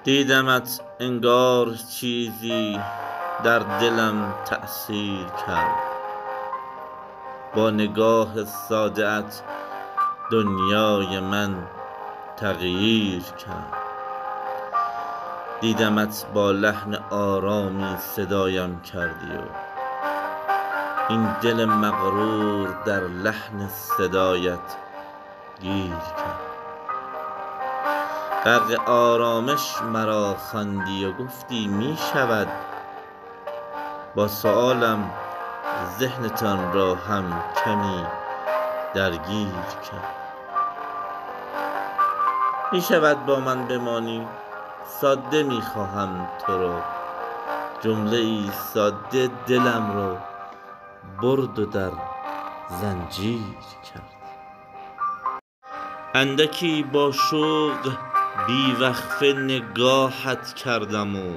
دیدمت انگار چیزی در دلم تأثیر کرد، با نگاه ساده ات دنیای من تغییر کرد. دیدمت با لحن آرامی صدایم کردی و این دل مغرور در لحن صدایت گیر کرد. غرق آرامش مرا خواندی و گفتی می شود، با سؤالم ذهنتان را هم کمی درگیر کرد. می شود با من بمانی، ساده می خواهم تو را، جمله ای ساده دلم را برد و در زنجیر کرد. اندکی با شوق بی وقفه نگاهت کردم و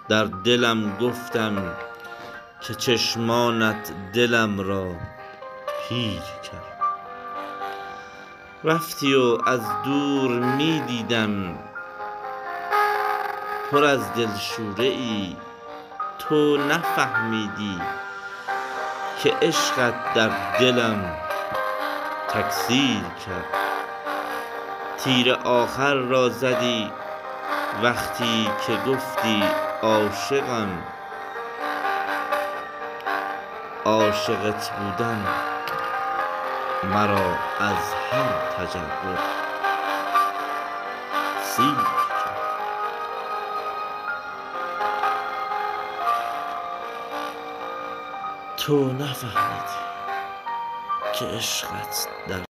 در دلم گفتم که چشمانت دلم را پیر کرد. رفتی و از دور می دیدم پر از دلشوره ای، تو نفهمیدی که عشقت در دلم تکثیر کرد. تیر آخر را زدی وقتی که گفتی عاشقم، عاشقت بودن مرا از هر تجربه سیر کرد. تو نفهمیدی که عشقت در